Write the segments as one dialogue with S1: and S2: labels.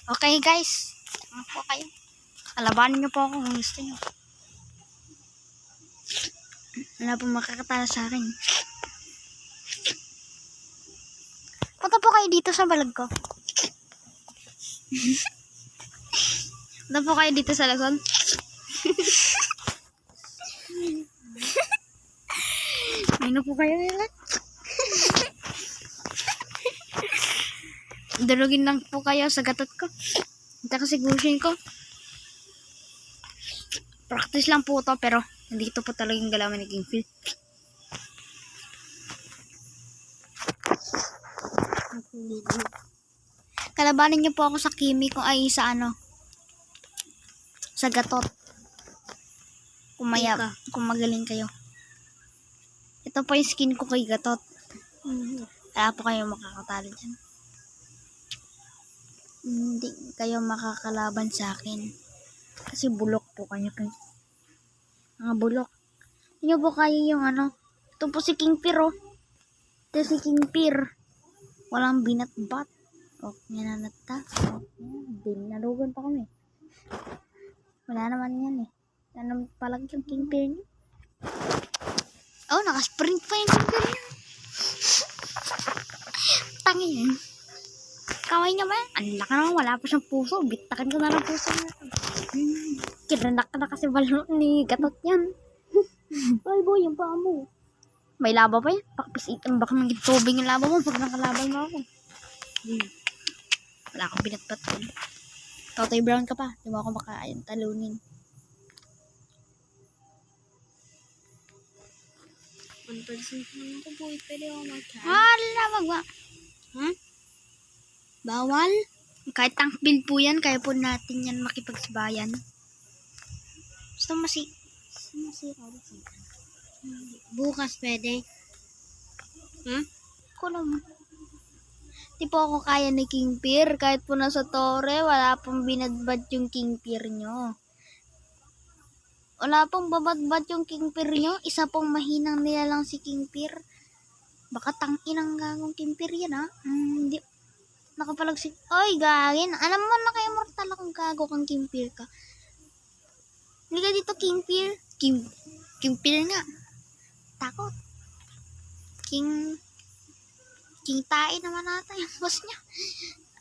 S1: Okay guys, ano po kayo? Kalabanin niyo po ako kung gusto niyo. Wala po makakatalo sa akin. Punta po kayo dito sa balag ko. Punta po kayo dito sa lagon. Ano po kayo nila? Durugin lang po kayo sa gatot ko. Hindi kasi gushin ko. Practice lang po to pero nandito po talaga yung galawan ni King Phil. Kalabanin niyo po ako sa Kimi kung ay sa ano. Sa gatot. Kung magaling kayo. Ito po yung skin ko kay gatot. Kaya po kayo makakatalo dyan. Hindi kayo makakalaban sa akin. Kasi bulok po kayo. Mga bulok. Hindi po kayo yung ano. Ito po si King Pier oh. Ito si King Pier. Walang binatbat. O, nanata. Nalugan pa kami. Wala naman yan eh. Ano palag yung King Pier niyo? Oh, nakasprint pa yung King Pier niyo. Tangin. Kaway niya ba? Ang laki naman, wala pa siyang puso. Bitakan ko na lang puso niya. Kinanak ka na kasi balo ni gatot yan. Ay boy, yung paa mo. May laba pa yan. Pakpisitan baka maging tubig yung laba mo pag nakalaban mo ako. Wala akong binatbat ko. Totoy brown ka pa. Di mo ako makain talunin.
S2: Unpercent naman ko boy. Pwede ako mag-try.
S1: Hala, magwa.
S2: Ha? Bawal?
S1: Kahit tank build po yan, kaya po natin yan makipagsabayan. Gusto mo si...
S2: Bukas pwede.
S1: Ko naman. Di po ako kaya ni King Pier. Kahit po nasa tore, wala pong binadbad yung King Pier nyo. Wala pong babadbad yung King Pier nyo. Isa pong mahinang nila lang si King Pier. Baka tangin ang gagong King Pier yan ha. Hindi. Nakapalag si... Oy, gagin. Alam mo na kayo mortal akong gago kang King Pier ka. Hindi ka dito King Pier. King Pier nga. Takot. King tae naman nata yung boss niya.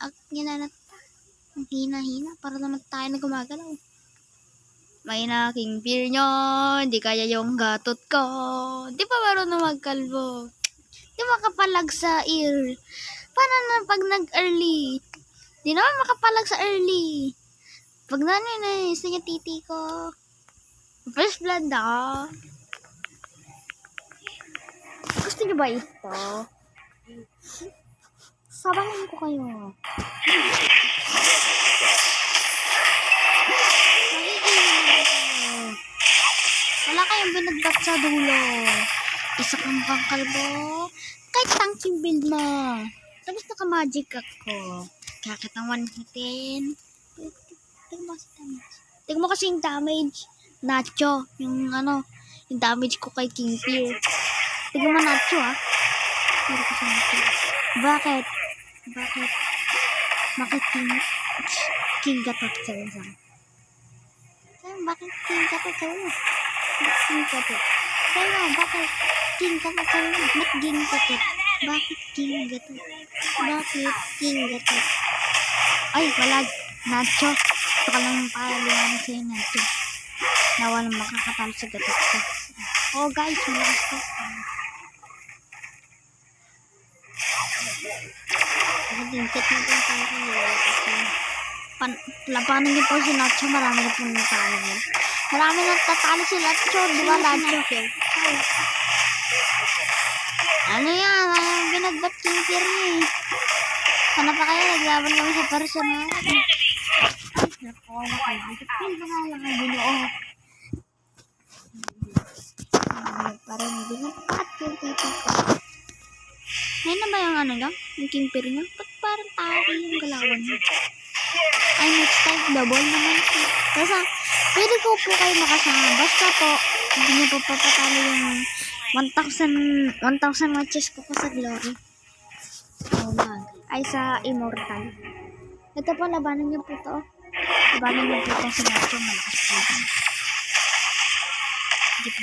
S1: At ginanata. Ang hina-hina. Para naman tayo na gumagalaw. May na King Pier nyo. Hindi kaya yung gatot ko. Di pa marunong magkalbo. Di makapalag sa ear. Paano na pag nag-early? Di naman makapalag sa early. Pag naninay, gusto niya titi ko. First blood ako. Gusto niyo ba ito? Sabahin ko kayo. Wala kayong binagdat sa dulo. Isa kang mukhang kalbo. Kahit tanking build mo. Tapos naka-magic ako. Kaya kitang one hitin. Tingnan mo kasi yung damage. Nacho. Yung ano. Yung damage ko kay King Pier. Tingnan mo Nacho ah. Pero kasi Nacho. Bakit King gatot sa'yo sa? Bakit King gatot sa'yo? King gatot. Sa'yo, bakit King gatot sa'yo? Ba't King gatot? Bakit King gatot? Bakit King gatot? Ay, wala. Nacho. Ito ka lang paliwanag sa'yo, Nacho. Na walang makakatalo sa gatot ko. Oh, guys, malakas to.
S2: Nakadingkit natin tayo kanila kasi
S1: Labanan niyo po si Nacho. Marami na po natalo niya. Marami na tatalo si Nacho. Di ba, Nacho? Ano yan? Binagbat King Pier niya eh. Sana pa kayo? Naglaban kami sa personal. Naku, nakagigit ba nga lang ang ginoo? Parang binagbat yung titi ko. Ngayon na ba yung ano lang? Yung King Pier niya? Ba't parang tao yung galawan niya? Ay, next time, double naman po. Basta, pwede ko po kayo makasama. Basta po, hindi niyo po papatalo yung 1,000 matches ko sa Glory.
S2: oh,
S1: Ay, sa Immortal. Ito po, labanan niyo po to. Labanan niyo po itong si Nacho. Malakas po. Hindi po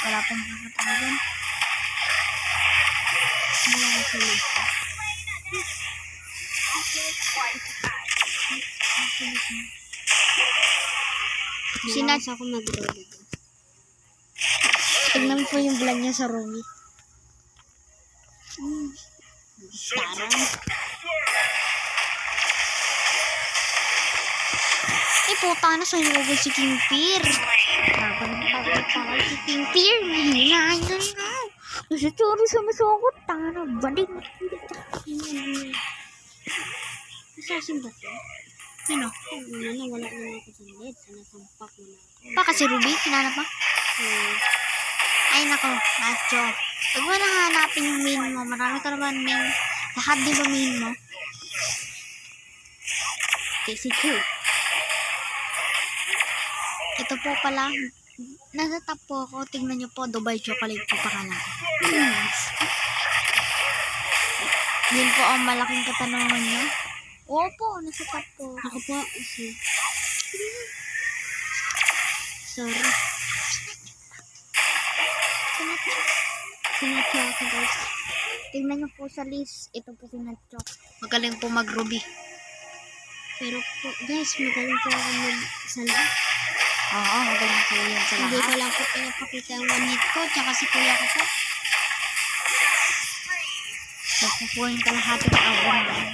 S1: wala pong makakatawagan.
S2: Wala ko sa
S1: Sinat-
S2: ako mag-roll.
S1: Tignan po yung vlog niya sa Rumi.
S2: Parang.
S1: Eh, puta na sa inubod si King Pier. Parang si King Pier. Mahina na nga. Kasi tsuri sa masukot. Tana, baling.
S2: Assassin ba ito?
S1: Sino?
S2: Nawala na ako sa led. Sinasampak mo na ako.
S1: Baka si Ruby? Hinanap mo? Ay, nako. Nacho. Huwag mo nang hanapin yung main mo. Marami ka naman main. Lahat di ba main mo?
S2: Casey Q.
S1: Ito po pala. Nasa top po ako. Tingnan nyo po. Dubai chocolate po pangalan ko. Yun po ang malaking katanungan nyo. Opo, nasa top po.
S2: Ako po. Sorry.
S1: Sinatyo ako guys. Tingnan nyo po sa list. Ito po sinatyo. Magaling po mag-ruby.
S2: Pero po, guys, magaling po ako mag-sala.
S1: Oo, magaling po yan sa
S2: Hindi ko
S1: lahat.
S2: lang po pinapakita ang one hit ko, tsaka si kuya ko po.
S1: Nakukuha yung kalahati ng awa naman.